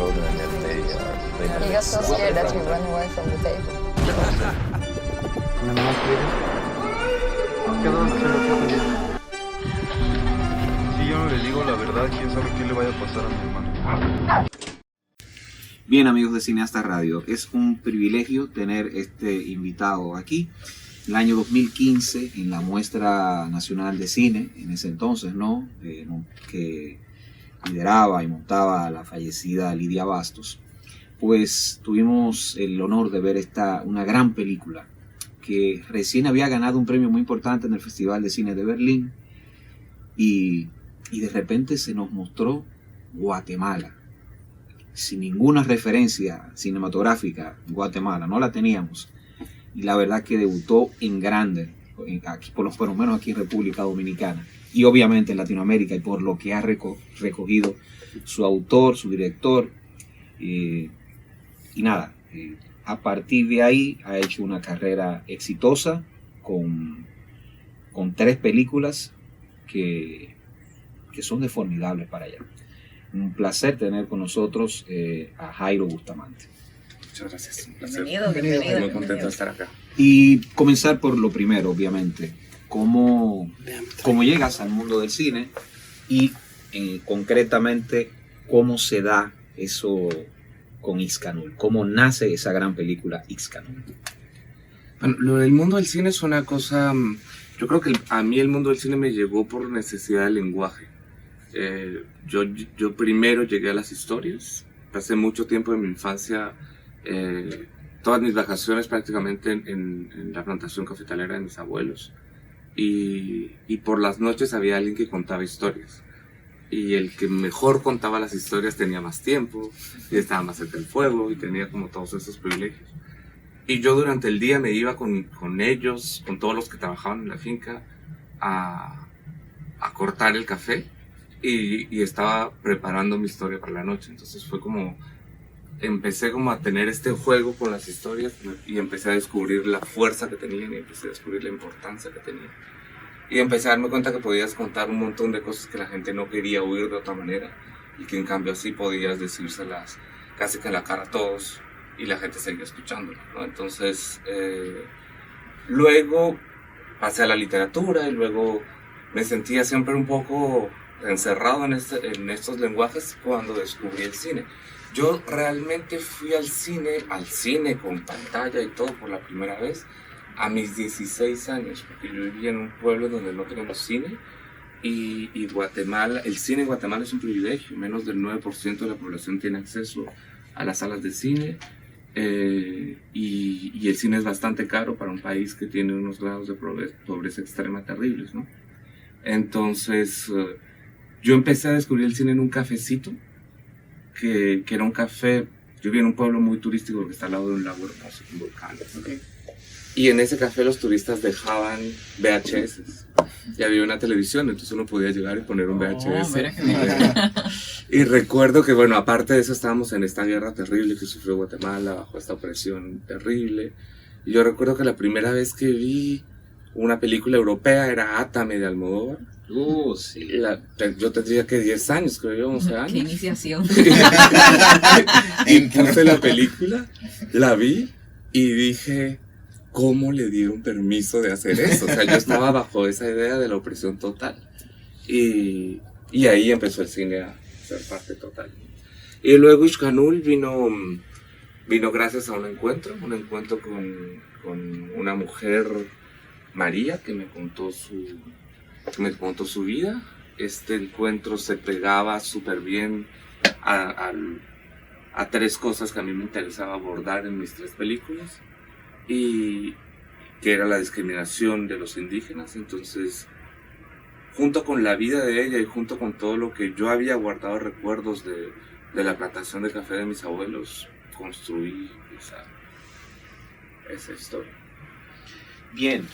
children if they He got so scared that he ran away from the table. Si yo no le digo la verdad, quién sabe qué le vaya a pasar a mi hermano. Bien, amigos de Cineasta Radio, es un privilegio tener este invitado aquí. El año 2015, en la Muestra Nacional de Cine, en ese entonces, ¿no? Que lideraba y montaba la fallecida Lidia Bastos, pues tuvimos el honor de ver una gran película que recién había ganado un premio muy importante en el Festival de Cine de Berlín y de repente se nos mostró Guatemala, sin ninguna referencia cinematográfica. Guatemala no la teníamos, y la verdad que debutó en grande, aquí, por lo menos aquí en República Dominicana y obviamente en Latinoamérica, y por lo que ha recogido su autor, su director, y nada, a partir de ahí ha hecho una carrera exitosa con 3 películas que son de formidables para allá. Un placer tener con nosotros a Jairo Bustamante. Muchas gracias. Un placer. Bienvenido. Muy contento de estar acá. Y comenzar por lo primero, obviamente. ¿Cómo llegas al mundo del cine? Y concretamente, ¿cómo se da eso con Ixcanul? ¿Cómo nace esa gran película Ixcanul? Bueno, lo del mundo del cine es una cosa... Yo creo que a mí el mundo del cine me llegó por necesidad de lenguaje. Yo primero llegué a las historias. Pasé mucho tiempo de mi infancia, todas mis vacaciones prácticamente en la plantación cafetalera de mis abuelos. Y por las noches había alguien que contaba historias. Y el que mejor contaba las historias tenía más tiempo, y estaba más cerca del fuego, y tenía como todos esos privilegios. Y yo durante el día me iba con ellos, con todos los que trabajaban en la finca, a cortar el café, y estaba preparando mi historia para la noche. Entonces fue como, empecé como a tener este juego con las historias, y empecé a descubrir la fuerza que tenían, y empecé a descubrir la importancia que tenían. Y empecé a darme cuenta que podías contar un montón de cosas que la gente no quería oír de otra manera, y que en cambio así podías decírselas casi que en la cara a todos, y la gente seguía escuchándola, ¿no? Entonces, luego pasé a la literatura, y luego me sentía siempre un poco encerrado en estos lenguajes cuando descubrí el cine. Yo realmente fui al cine con pantalla y todo por la primera vez a mis 16 años, porque yo vivía en un pueblo donde no tenemos cine, y Guatemala, el cine en Guatemala es un privilegio. Menos del 9% de la población tiene acceso a las salas de cine, y el cine es bastante caro para un país que tiene unos grados de pobreza extrema terribles, ¿no? Entonces yo empecé a descubrir el cine en un cafecito, que era un café. Yo vivía en un pueblo muy turístico que está al lado de un lago hermoso, un volcán. Okay. Y en ese café los turistas dejaban VHS. Y había una televisión, entonces uno podía llegar y poner un VHS. Y recuerdo que, bueno, aparte de eso, estábamos en esta guerra terrible que sufrió Guatemala, bajo esta opresión terrible. Y yo recuerdo que la primera vez que vi una película europea era Átame, de Almodóvar. Sí. Yo tendría que 10 años, creo yo, 11 años. Qué iniciación. Y puse la película, la vi y dije, ¿cómo le dieron permiso de hacer eso? O sea, yo estaba bajo esa idea de la opresión total. Y ahí empezó el cine a ser parte total. Y luego Ixcanul vino gracias a un encuentro con una mujer, María, que me contó su vida. Este encuentro se pegaba súper bien a 3 cosas que a mí me interesaba abordar en mis 3 películas, y que era la discriminación de los indígenas. Entonces, junto con la vida de ella y junto con todo lo que yo había guardado recuerdos de la plantación de café de mis abuelos, construí esa historia. Bien,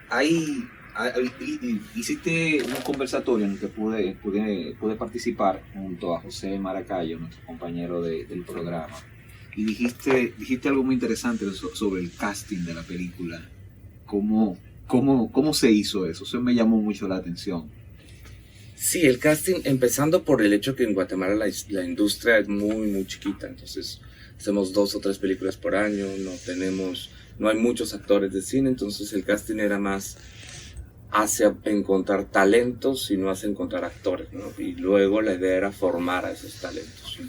ahí hiciste un conversatorio en el que pude participar junto a José Maracayo, nuestro compañero del programa, y dijiste algo muy interesante sobre el casting de la película. ¿Cómo se hizo eso? Eso me llamó mucho la atención. Sí, el casting, empezando por el hecho que en Guatemala la industria es muy, muy chiquita, entonces hacemos 2 o 3 películas por año, no hay muchos actores de cine, entonces el casting era más hacia encontrar talentos y no hacia encontrar actores, ¿no? Y luego la idea era formar a esos talentos.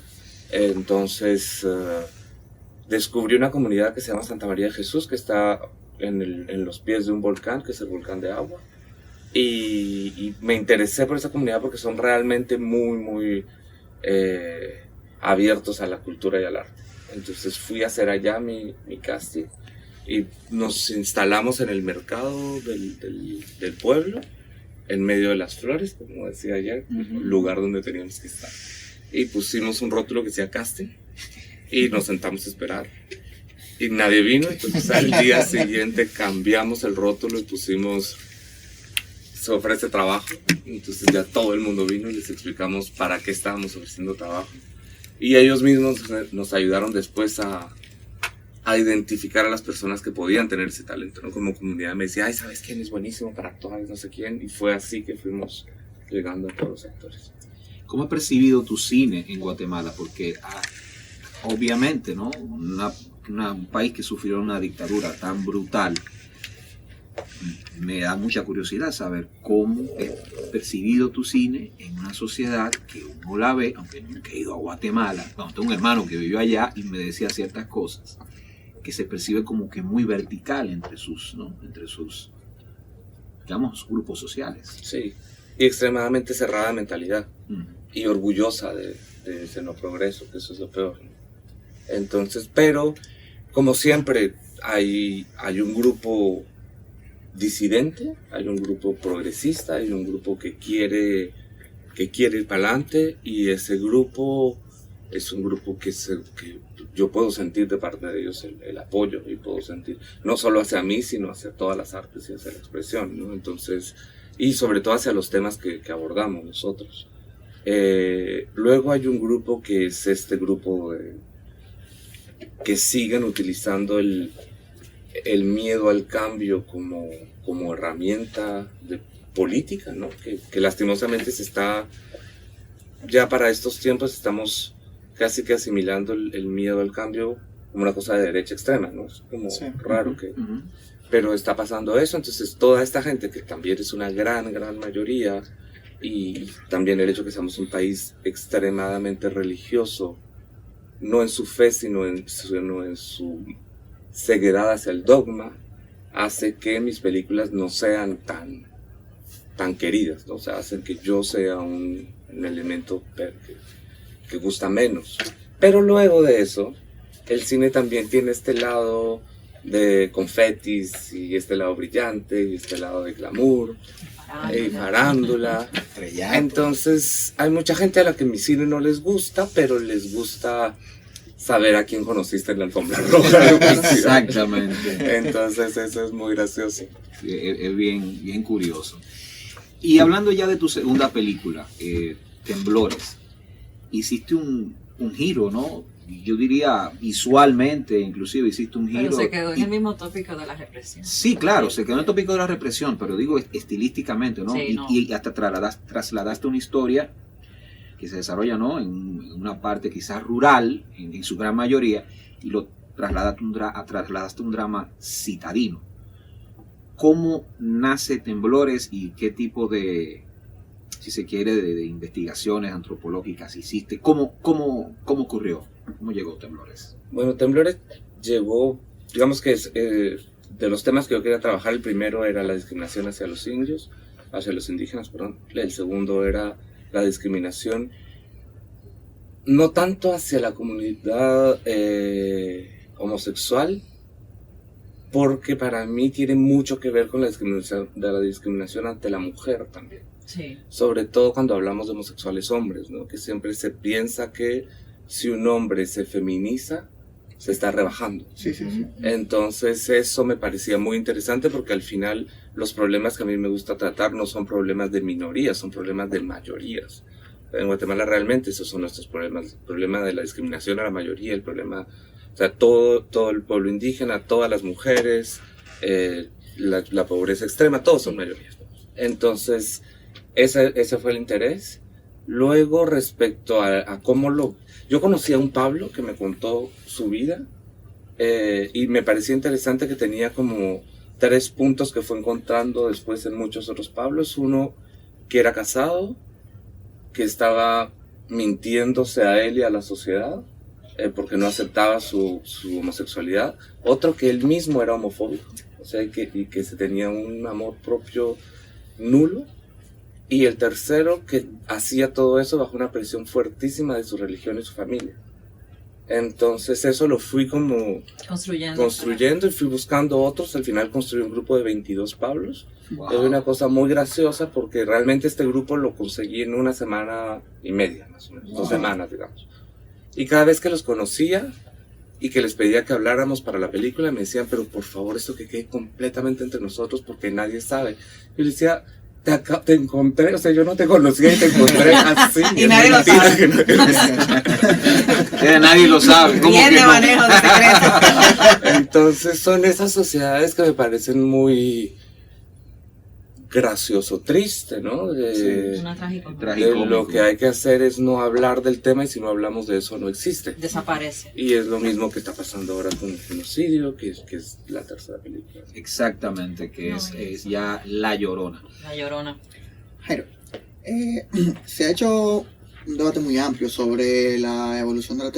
Entonces descubrí una comunidad que se llama Santa María de Jesús, que está en los pies de un volcán, que es el volcán de agua. Y me interesé por esa comunidad porque son realmente muy, muy abiertos a la cultura y al arte. Entonces fui a hacer allá mi casting y nos instalamos en el mercado del pueblo, en medio de las flores, como decía ayer, el lugar donde teníamos que estar. Y pusimos un rótulo que decía casting y nos sentamos a esperar. Y nadie vino, entonces al día siguiente cambiamos el rótulo y pusimos se ofrece trabajo, entonces ya todo el mundo vino y les explicamos para qué estábamos ofreciendo trabajo y ellos mismos nos ayudaron después a identificar a las personas que podían tener ese talento, ¿no? Como comunidad me decía, ay, ¿sabes quién es buenísimo para actuar? No sé quién, y fue así que fuimos llegando a todos los actores. ¿Cómo has percibido tu cine en Guatemala? Porque obviamente, ¿no? Un país que sufrió una dictadura tan brutal, me da mucha curiosidad saber cómo es percibido tu cine en una sociedad que uno la ve, aunque nunca he ido a Guatemala. Bueno, tengo un hermano que vivió allá y me decía ciertas cosas, que se percibe como que muy vertical entre sus, ¿no? Entre sus, digamos, grupos sociales. Sí, y extremadamente cerrada de mentalidad y orgullosa de ese no progreso, que eso es lo peor, ¿no? Entonces, pero como siempre hay un grupo disidente, hay un grupo progresista, hay un grupo que quiere ir para adelante, y ese grupo es un grupo que yo puedo sentir de parte de ellos el apoyo, y puedo sentir no solo hacia mí, sino hacia todas las artes y hacia la expresión, ¿no? Entonces, y sobre todo hacia los temas que abordamos nosotros. Luego hay un grupo que es este grupo que siguen utilizando el miedo al cambio como herramienta de política, ¿no? Que lastimosamente se está, ya para estos tiempos estamos casi que asimilando el miedo al cambio como una cosa de derecha extrema, ¿no? Es como raro que... Pero está pasando eso, entonces toda esta gente, que también es una gran mayoría, y también el hecho que seamos un país extremadamente religioso, no en su fe, sino en su ceguedad hacia el dogma, hace que mis películas no sean tan queridas, ¿no? O sea, hacen que yo sea un elemento que gusta menos. Pero luego de eso, el cine también tiene este lado de confetis, y este lado brillante, y este lado de glamour, y farándula. Entonces, hay mucha gente a la que mi cine no les gusta, pero les gusta saber a quién conociste en la alfombra roja. Exactamente. Entonces eso es muy gracioso. Sí, es bien curioso. Y hablando ya de tu segunda película, Temblores, hiciste un giro, ¿no? Yo diría visualmente, inclusive hiciste un giro. Pero se quedó en el mismo tópico de la represión. Sí, claro, se quedó en el tópico de la represión, pero digo estilísticamente, ¿no? Sí, no. Y hasta trasladaste una historia que se desarrolla, ¿no? En una parte quizás rural, en su gran mayoría, y lo trasladaste un drama citadino. ¿Cómo nace Temblores y qué tipo de, si se quiere, de investigaciones antropológicas hiciste? ¿Cómo ocurrió? ¿Cómo llegó Temblores? Bueno, Temblores llegó, digamos que es, de los temas que yo quería trabajar, el primero era la discriminación hacia los indígenas, perdón. El segundo era la discriminación no tanto hacia la comunidad homosexual, porque para mí tiene mucho que ver con la discriminación ante la mujer también. Sí. Sobre todo cuando hablamos de homosexuales hombres, ¿no? Que siempre se piensa que si un hombre se feminiza, se está rebajando. Sí. Entonces eso me parecía muy interesante, porque al final los problemas que a mí me gusta tratar no son problemas de minorías, son problemas de mayorías. En Guatemala realmente esos son nuestros problemas. El problema de la discriminación a la mayoría, el problema, o sea, todo el pueblo indígena, todas las mujeres, la pobreza extrema, todos son mayorías. Entonces ese fue el interés. Luego, respecto a cómo yo conocí a un Pablo que me contó su vida, y me parecía interesante que tenía como 3 puntos que fue encontrando después en muchos otros Pablos. Uno, que era casado, que estaba mintiéndose a él y a la sociedad, porque no aceptaba su homosexualidad. Otro, que él mismo era homofóbico, o sea, y que se tenía un amor propio nulo. Y el tercero, que hacía todo eso bajo una presión fuertísima de su religión y su familia. Entonces eso lo fui como construyendo y fui buscando otros. Al final construí un grupo de 22 Pablos. Wow. Es una cosa muy graciosa porque realmente este grupo lo conseguí en 1 semana y media, más o menos, 2 semanas, digamos. Y cada vez que los conocía y que les pedía que habláramos para la película, me decían, pero por favor, esto que quede completamente entre nosotros porque nadie sabe. Yo les decía, te encontré, o sea, yo no te conocía y te encontré así. Y nadie lo sabe. Nadie lo sabe. ¿Cómo Bien que de no? manejo de secretos. Entonces son esas sociedades que me parecen muy gracioso, triste, ¿no? Una trágica. Lo que hay que hacer es no hablar del tema y si no hablamos de eso no existe. Desaparece. Y es lo mismo que está pasando ahora con el genocidio, que es la tercera película. Exactamente, que es ya La Llorona. La Llorona. Jairo, se ha hecho un debate muy amplio sobre la evolución de la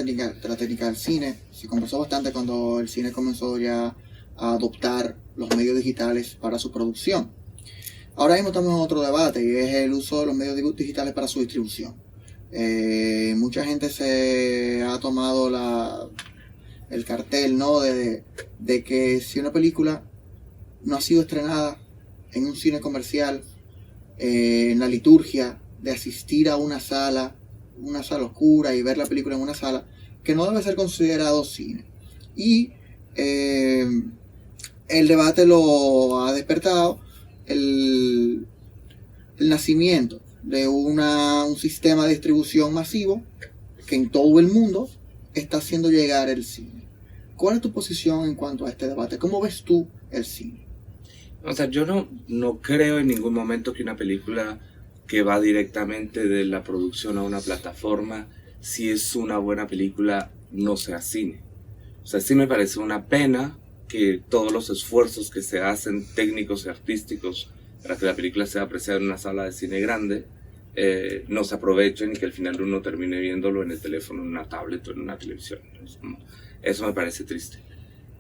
técnica del cine. Se conversó bastante cuando el cine comenzó ya a adoptar los medios digitales para su producción. Ahora mismo estamos en otro debate y es el uso de los medios digitales para su distribución. Mucha gente se ha tomado el cartel, ¿no? de que si una película no ha sido estrenada en un cine comercial, en la liturgia de asistir a una sala oscura y ver la película en una sala, que no debe ser considerado cine. Y el debate lo ha despertado el nacimiento de un sistema de distribución masivo que en todo el mundo está haciendo llegar el cine. ¿Cuál es tu posición en cuanto a este debate? ¿Cómo ves tú el cine? O sea, yo no creo en ningún momento que una película que va directamente de la producción a una plataforma, si es una buena película, no sea cine. O sea, sí me parece una pena que todos los esfuerzos que se hacen técnicos y artísticos para que la película sea apreciada en una sala de cine grande no se aprovechen y que al final uno termine viéndolo en el teléfono, en una tablet o en una televisión. Eso me parece triste.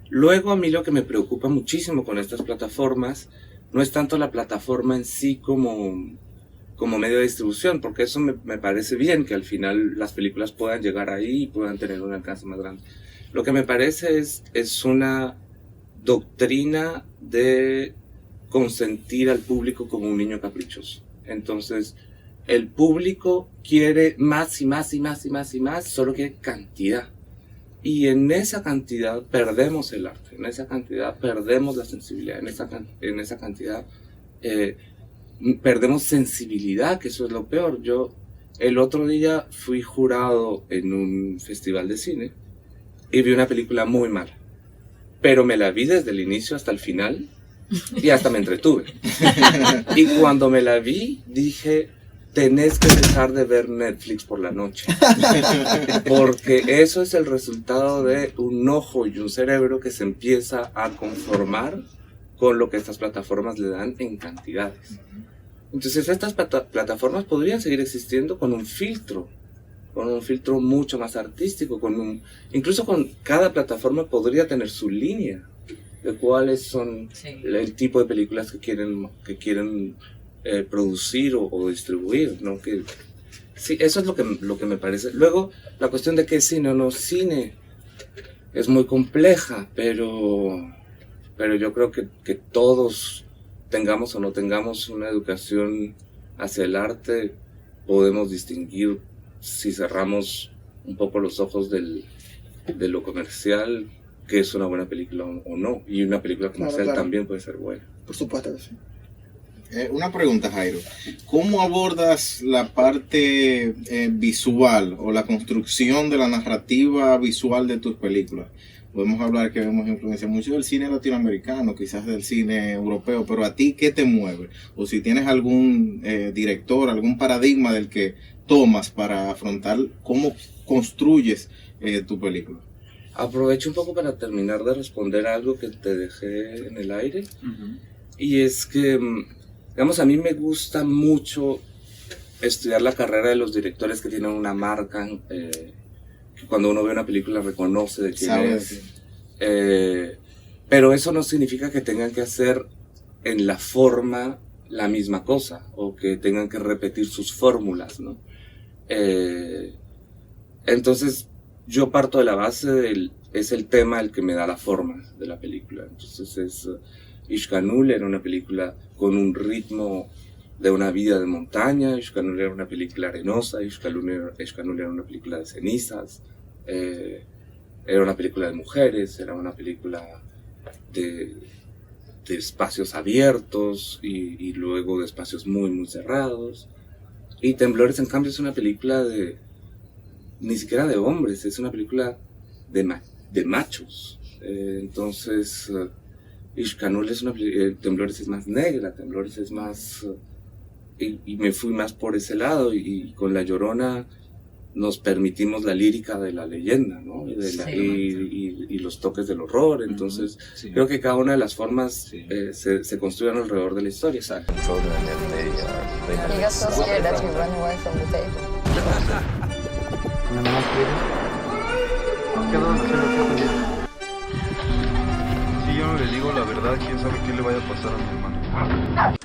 Luego a mí lo que me preocupa muchísimo con estas plataformas no es tanto la plataforma en sí como medio de distribución, porque eso me parece bien que al final las películas puedan llegar ahí y puedan tener un alcance más grande. Lo que me parece es una doctrina de consentir al público como un niño caprichoso. Entonces, el público quiere más y más y más y más y más, solo quiere cantidad. Y en esa cantidad perdemos el arte, en esa cantidad perdemos la sensibilidad, en esa cantidad perdemos sensibilidad, que eso es lo peor. Yo el otro día fui jurado en un festival de cine y vi una película muy mala, pero me la vi desde el inicio hasta el final y hasta me entretuve. Y cuando me la vi dije, tenés que dejar de ver Netflix por la noche, porque eso es el resultado de un ojo y un cerebro que se empieza a conformar con lo que estas plataformas le dan en cantidades. Entonces estas plataformas podrían seguir existiendo con un filtro mucho más artístico, incluso con cada plataforma podría tener su línea de cuáles son el tipo de películas que quieren producir o distribuir, ¿no? Sí, eso es lo que me parece. Luego, la cuestión de qué es cine o no cine es muy compleja, pero yo creo que todos tengamos o no tengamos una educación hacia el arte, podemos distinguir si cerramos un poco los ojos de lo comercial, que es una buena película o no, y una película comercial claro. También puede ser buena. Por supuesto que sí. Una pregunta, Jairo. ¿Cómo abordas la parte visual o la construcción de la narrativa visual de tus películas? podemos hablar que vemos influencia mucho del cine latinoamericano, quizás del cine europeo, pero a ti, ¿qué te mueve? O si tienes algún director, algún paradigma del que tomas para afrontar cómo construyes tu película. Aprovecho un poco para terminar de responder algo que te dejé en el aire. Y es que, digamos, a mí me gusta mucho estudiar la carrera de los directores que tienen una marca, que cuando uno ve una película reconoce de quién es. Pero eso no significa que tengan que hacer en la forma la misma cosa, o que tengan que repetir sus fórmulas, ¿no? Entonces, yo parto de la base es el tema el que me da la forma de la película. Entonces Ishkanul era una película con un ritmo de una vida de montaña, Ishkanul era una película arenosa, Ishkanul era una película de cenizas, era una película de mujeres, era una película de espacios abiertos y luego de espacios muy muy cerrados. Y Temblores, en cambio, es una película ni siquiera de hombres, es una película de machos. Entonces, Ishkanul Temblores es más negra, Temblores es más... y me fui más por ese lado, y con La Llorona nos permitimos la lírica de la leyenda, ¿no? Y los toques del horror. Entonces, creo que cada una de las formas se construyen alrededor de la historia. Exacto. Children, if they You got so scared that you ran away from the table. Si yo no le digo la verdad, quién sabe qué le vaya a pasar a mi hermano.